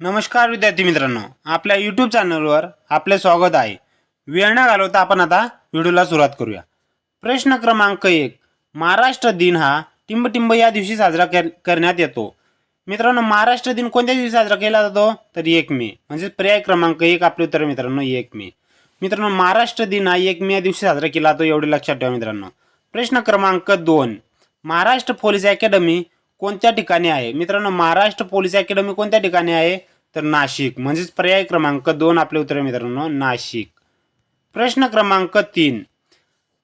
नमस्कार विद्यार्थी मित्रांनो, आपल्या यूट्यूब चॅनलवर आपले स्वागत आहे. वेळ न घालवता आपण आता व्हिडिओला सुरुवात करूया. प्रश्न क्रमांक 1. महाराष्ट्र दिन हा टिंबटिंब या दिवशी साजरा करण्यात येतो. मित्रांनो, महाराष्ट्र दिन कोणत्या दिवशी साजरा केला जातो? तर 1 मे. म्हणजे पर्याय क्रमांक 1 आपले उत्तर मित्रांनो 1 मे. मित्रांनो, महाराष्ट्र दिन हा 1 मे या दिवशी साजरा केला जातो, एवढे लक्षात ठेवा मित्रांनो. प्रश्न क्रमांक 2. महाराष्ट्र पोलीस अकॅडमी कोणत्या ठिकाणी आहे? मित्रांनो, महाराष्ट्र पोलीस अकॅडमी कोणत्या ठिकाणी आहे? तर नाशिक. म्हणजेच पर्याय क्रमांक 2 आपले उत्तर मित्रांनो नाशिक. प्रश्न क्रमांक 3.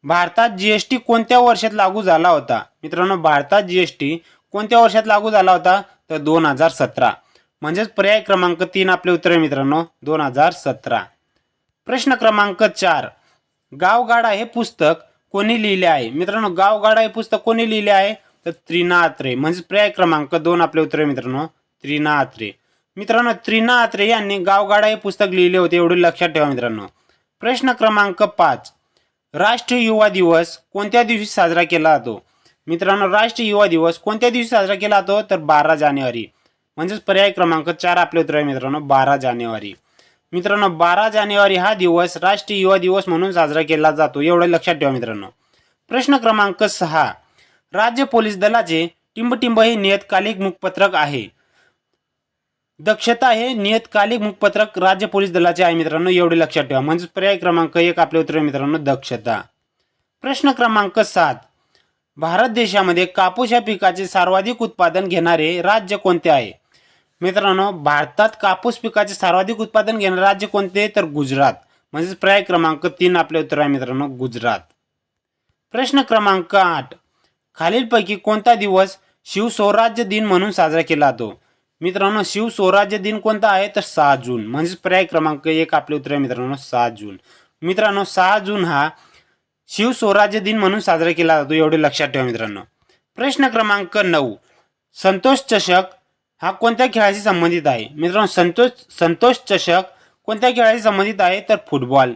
भारतात जीएसटी कोणत्या वर्षात लागू झाला होता? मित्रांनो, भारतात जीएसटी कोणत्या वर्षात लागू झाला होता? तर 2017. म्हणजेच पर्याय क्रमांक 3 आपले उत्तर मित्रांनो 2017. प्रश्न क्रमांक 4. गावगाडा हे पुस्तक कोणी लिहिले आहे? मित्रांनो, गावगाडा हे पुस्तक कोणी लिहिले आहे? तर त्रिना अत्रे. म्हणजे पर्याय क्रमांक 2 आपले उत्तर मित्रांनो त्रिना अत्रे. मित्रांनो, त्रिना अत्रे यांनी गावगाडा हे पुस्तक लिहिले होते, एवढे लक्षात ठेवा मित्रांनो. प्रश्न क्रमांक 5. राष्ट्रीय युवा दिवस कोणत्या दिवशी साजरा केला जातो? मित्रांनो, राष्ट्रीय युवा दिवस कोणत्या दिवशी साजरा केला जातो? तर 12 जानेवारी. म्हणजेच पर्याय क्रमांक 4 आपले उत्तर आहे मित्रांनो 12 जानेवारी. मित्रांनो, 12 जानेवारी हा दिवस राष्ट्रीय युवा दिवस म्हणून साजरा केला जातो, एवढे लक्षात ठेवा मित्रांनो. प्रश्न क्रमांक 6. राज्य पोलीस दलाचे टिंबटिंब हे नियतकालिक मुखपत्रक आहे. दक्षता हे नियतकालिक मुखपत्रक राज्य पोलीस दलाचे आहे मित्रांनो, एवढे लक्षात ठेवा. म्हणजे पर्याय क्रमांक 1 आपले उत्तर मित्रांनो दक्षता. प्रश्न क्रमांक 7. भारत देशामध्ये कापूस या पिकाचे सर्वाधिक उत्पादन घेणारे राज्य कोणते आहे? मित्रांनो, भारतात कापूस पिकाचे सर्वाधिक उत्पादन घेणारे राज्य कोणते? तर गुजरात. म्हणजे पर्याय क्रमांक 3 आपले उत्तर आहे मित्रांनो गुजरात. प्रश्न क्रमांक 8. खालीलपैकी कोणता दिवस शिवस्वराज्य दिन म्हणून साजरा केला जातो? मित्रांनो, शिवस्वराज्य दिन कोणता आहे? तर 6 जून. म्हणजे पर्याय क्रमांक 1 आपले उत्तर आहे मित्रांनो 6 जून. मित्रांनो, 6 जून हा शिवस्वराज्य दिन म्हणून साजरा केला जातो, एवढे लक्षात ठेवा मित्रांनो. प्रश्न क्रमांक 9. संतोष चषक हा कोणत्या खेळाशी संबंधित आहे? मित्रांनो, संतोष चषक कोणत्या खेळाशी संबंधित आहे? तर फुटबॉल.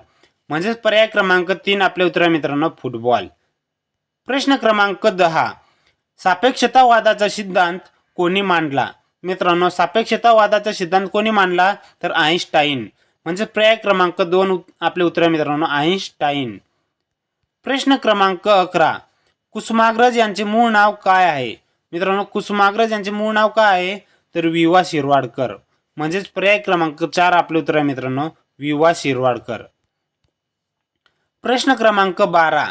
म्हणजेच पर्याय क्रमांक 3 आपले उत्तर आहे मित्रांनो फुटबॉल. प्रश्न क्रमांक 10. सापेक्षतावादाचा सिद्धांत कोणी मांडला? मित्रांनो, सापेक्षतावादाचा सिद्धांत कोणी मांडला? तर आईन्स्टाईन. म्हणजे पर्याय क्रमांक 2 आपले उत्तर आहे मित्रांनो आईन्स्टाईन. प्रश्न क्रमांक 11. कुसुमाग्रज यांचे मूळ नाव काय आहे? मित्रांनो, कुसुमाग्रज यांचे मूळ नाव काय आहे? तर विवा शिरवाडकर. म्हणजेच पर्याय क्रमांक 4 आपले उत्तर आहे मित्रांनो विवा शिरवाडकर. प्रश्न क्रमांक 12.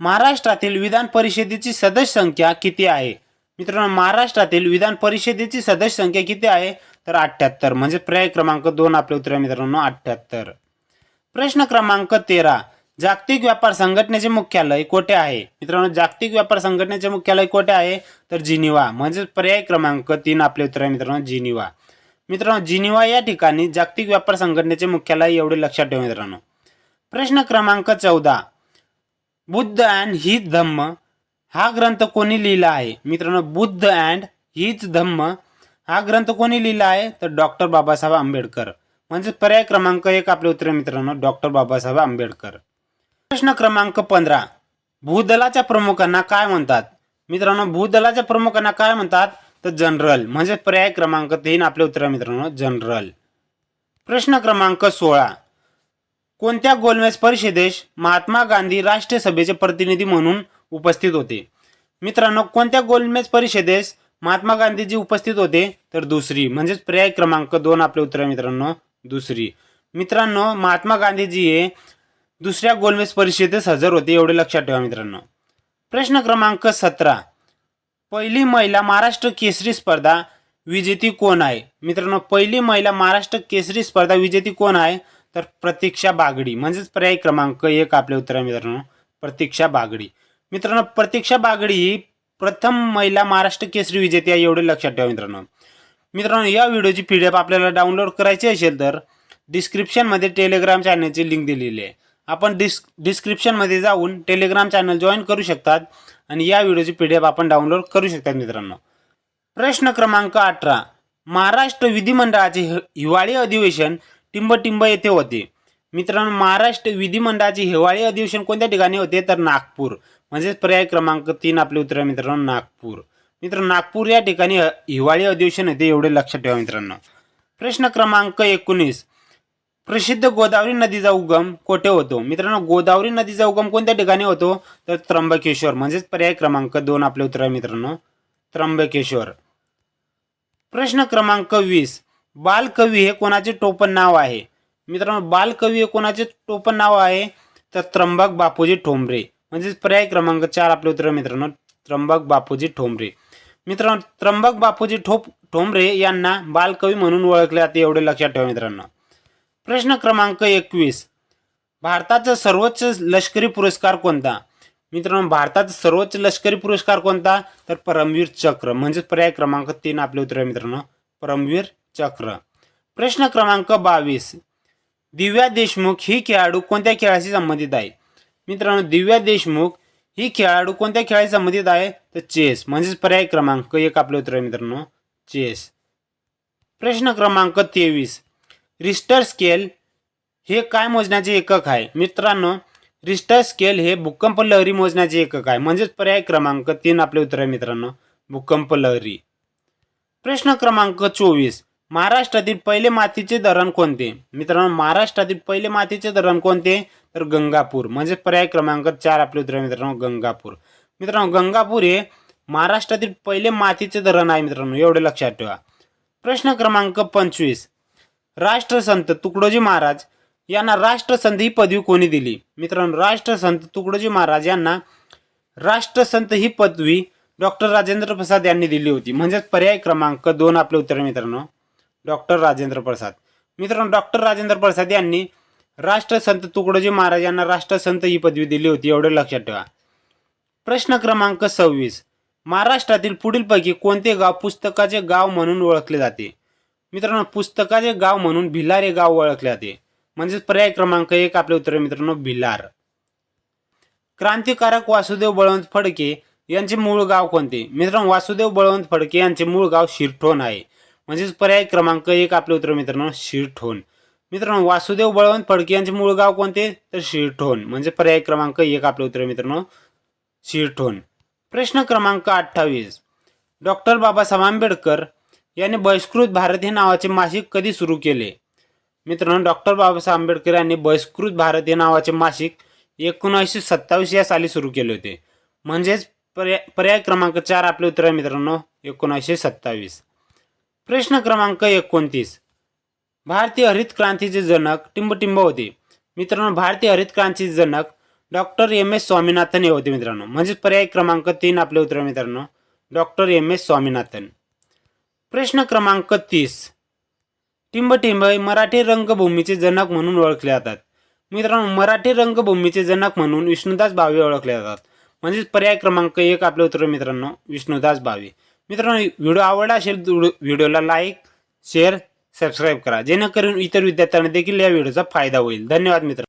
महाराष्ट्रातील विधान परिषदेची सदस्य संख्या किती आहे? मित्रांनो, महाराष्ट्रातील विधान परिषदेची सदस्य संख्या किती आहे? तर 78. म्हणजे पर्याय क्रमांक 2 आपले उत्तर आहे मित्रांनो 78. प्रश्न क्रमांक 13. जागतिक व्यापार संघटनेचे मुख्यालय कोठे आहे? मित्रांनो, जागतिक व्यापार संघटनेचे मुख्यालय कोठे आहे? तर जिनिव्हा. म्हणजे पर्याय क्रमांक 3 आपले उत्तर आहे मित्रांनो जिनिव्हा. मित्रांनो, जिनिव्हा या ठिकाणी जागतिक व्यापार संघटनेचे मुख्यालय, एवढे लक्षात ठेवा मित्रांनो. प्रश्न क्रमांक 14. बुद्ध अँड हिज धम्म हा ग्रंथ कोणी लिहिला आहे? मित्रांनो, बुद्ध अँड हिज धम्म हा ग्रंथ कोणी लिहिला आहे? तर डॉक्टर बाबासाहेब आंबेडकर. म्हणजे पर्याय क्रमांक 1 आपले उत्तर मित्रांनो डॉक्टर बाबासाहेब आंबेडकर. प्रश्न क्रमांक 15. भूदलाच्या प्रमुखांना काय म्हणतात? मित्रांनो, भूदलाच्या प्रमुखांना काय म्हणतात? तर जनरल. म्हणजे पर्याय क्रमांक 3 आपले उत्तर मित्रांनो जनरल. प्रश्न क्रमांक 16. कोणत्या गोलमेज परिषदेस महात्मा गांधी राष्ट्रीय सभेचे प्रतिनिधी म्हणून उपस्थित होते? मित्रांनो, कोणत्या गोलमेज परिषदेस महात्मा गांधीजी उपस्थित होते? तर दुसरी. म्हणजेच पर्याय क्रमांक 2 आपले उत्तर मित्रांनो दुसरी. मित्रांनो, महात्मा गांधीजी हे दुसऱ्या गोलमेज परिषदेस हजर होते, एवढे लक्षात ठेवा मित्रांनो. प्रश्न क्रमांक 17. पहिली महिला महाराष्ट्र केसरी स्पर्धा विजेती कोण आहे? मित्रांनो, पहिली महिला महाराष्ट्र केसरी स्पर्धा विजेती कोण आहे? तर प्रतीक्षा बागडी. म्हणजेच पर्याय क्रमांक 1 आपले उत्तर आहे मित्रांनो प्रतीक्षा बागडी. मित्रांनो, प्रतीक्षा बागडी ही प्रथम महिला महाराष्ट्र केसरी विजेती आहे, एवढे लक्षात ठेवा मित्रांनो. मित्रांनो, या व्हिडिओची PDF आपल्याला डाउनलोड करायची असेल तर डिस्क्रिप्शनमध्ये टेलिग्राम चॅनलची लिंक दिलेली आहे. आपण डिस्क्रिप्शनमध्ये जाऊन टेलिग्राम चॅनल जॉईन करू शकतात आणि या व्हिडिओची PDF आपण डाउनलोड करू शकतात मित्रांनो. प्रश्न क्रमांक 18. महाराष्ट्र विधिमंडळाचे हिवाळी अधिवेशन टिंबटिंब येथे होते. मित्रांनो, महाराष्ट्र विधिमंडळाचे हिवाळी अधिवेशन कोणत्या ठिकाणी होते? तर नागपूर. म्हणजे पर्याय क्रमांक 3 आपले उत्तर आहे मित्रांनो नागपूर. मित्रांनो, नागपूर या ठिकाणी हिवाळी अधिवेशन होते, एवढे लक्षात ठेवा मित्रांनो. प्रश्न क्रमांक 19. प्रसिद्ध गोदावरी नदीचा उगम कोठे होतो? मित्रांनो, गोदावरी नदीचा उगम कोणत्या ठिकाणी होतो? तर त्र्यंबकेश्वर, म्हणजेच पर्याय क्रमांक 2 आपले उत्तर आहे मित्रांनो, त्र्यंबकेश्वर. प्रश्न क्रमांक 20. बालकवी हे कोणाचे टोपण नाव आहे? मित्रांनो, बालकवी हे कोणाचे टोपण नाव आहे? तर त्र्यंबक बापूजी ठोंबरे, म्हणजेच पर्याय क्रमांक 4 आपले उत्तर मित्रांनो, त्र्यंबक बापूजी ठोंबरे. मित्रांनो, त्र्यंबक बापूजी ठोंबरे यांना बालकवी म्हणून ओळखले जाते, एवढे लक्षात ठेवा मित्रांनो. प्रश्न क्रमांक 21. भारताचा सर्वोच्च लष्करी पुरस्कार कोणता? मित्रांनो, भारताचा सर्वोच्च लष्करी पुरस्कार कोणता? तर परमवीर चक्र, म्हणजेच पर्याय क्रमांक 3 आपले उत्तर आहे मित्रांनो, परमवीर चक्र. प्रश्न क्रमांक 22. दिव्या देशमुख ही खेळाडू कोणत्या खेळाशी संबंधित आहे? मित्रांनो, दिव्या देशमुख ही खेळाडू कोणत्या खेळाशी संबंधित आहे? तर चेस, म्हणजेच पर्याय क्रमांक 1 आपले उत्तर आहे मित्रांनो, चेस. प्रश्न क्रमांक 23. रिश्टर स्केल हे काय मोजण्याचे एकक आहे? मित्रांनो, रिश्टर स्केल हे भूकंप लहरी मोजण्याचे एकक आहे, म्हणजेच पर्याय क्रमांक 3 आपले उत्तर आहे मित्रांनो, भूकंप लहरी. प्रश्न क्रमांक 24. महाराष्ट्रातील पहिले मातीचे धरण कोणते? मित्रांनो, महाराष्ट्रातील पहिले मातीचे धरण कोणते? तर गंगापूर, म्हणजे पर्याय क्रमांक 4 आपले उत्तर आहे मित्रांनो, गंगापूर. मित्रांनो, गंगापूर हे महाराष्ट्रातील पहिले मातीचे धरण आहे मित्रांनो, एवढे लक्षात ठेवा. प्रश्न क्रमांक 25. राष्ट्रसंत तुकडोजी महाराज यांना राष्ट्रसंत ही पदवी कोणी दिली? मित्रांनो, राष्ट्रसंत तुकडोजी महाराज यांना राष्ट्रसंत ही पदवी डॉक्टर राजेंद्र प्रसाद यांनी दिली होती, म्हणजेच पर्याय क्रमांक 2 आपले उत्तर मित्रांनो, डॉक्टर राजेंद्र प्रसाद. मित्रांनो, डॉक्टर राजेंद्र प्रसाद यांनी राष्ट्रसंत तुकडोजी महाराज यांना राष्ट्रसंत ही पदवी दिली होती, एवढे लक्षात ठेवा. प्रश्न क्रमांक 26. महाराष्ट्रातील पुढीलपैकी कोणते गाव पुस्तकाचे गाव म्हणून ओळखले जाते? मित्रांनो, पुस्तकाचे गाव म्हणून भिलार हे गाव ओळखले जाते, म्हणजेच पर्याय क्रमांक 1 आपले उत्तर मित्रांनो, भिलार. क्रांतिकारक वासुदेव बळवंत फडके यांचे मूळ गाव कोणते? मित्रांनो, वासुदेव बळवंत फडके यांचे मूळ गाव शिरठोण आहे, म्हणजेच पर्याय क्रमांक 1 आपले उत्तर मित्रांनो, शिरठोण. मित्रांनो, वासुदेव बळवंत फडके यांचे मूळ गाव कोणते? तर शिरठोण, म्हणजे पर्याय क्रमांक 1 आपले उत्तर मित्रांनो, शिरठोण. प्रश्न क्रमांक 28. डॉक्टर बाबासाहेब आंबेडकर यांनी बहिष्कृत भारत हे नावाचे मासिक कधी सुरू केले? मित्रांनो, डॉक्टर बाबासाहेब आंबेडकर यांनी बहिष्कृत भारत हे नावाचे मासिक 1927 या साली सुरू केले होते, म्हणजेच पर्याय क्रमांक 4 आपले उत्तर आहे मित्रांनो, 1927. प्रश्न क्रमांक 29. भारतीय हरित क्रांतीचे जनक टिंबटिंब होते. मित्रांनो, भारतीय हरित क्रांतीचे जनक डॉक्टर MS स्वामीनाथन हे होते मित्रांनो, म्हणजेच पर्याय क्रमांक 3 आपले उत्तर मित्रांनो, डॉक्टर MS स्वामीनाथन. प्रश्न क्रमांक 30. टिंबटिंब मराठी रंगभूमीचे जनक म्हणून ओळखले जातात. मित्रांनो, मराठी रंगभूमीचे जनक म्हणून विष्णुदास भावे ओळखले जातात, म्हणजेच पर्याय क्रमांक 1 आपले उत्तर मित्रांनो, विष्णुदास भावे. मित्रांनो, व्हिडिओ आवडला असेल व्हिडिओला लाईक, शेअर, सबस्क्राईब करा, जेणेकरून इतर विद्यार्थ्यांना देखील या व्हिडिओचा फायदा होईल. धन्यवाद मित्रांनो.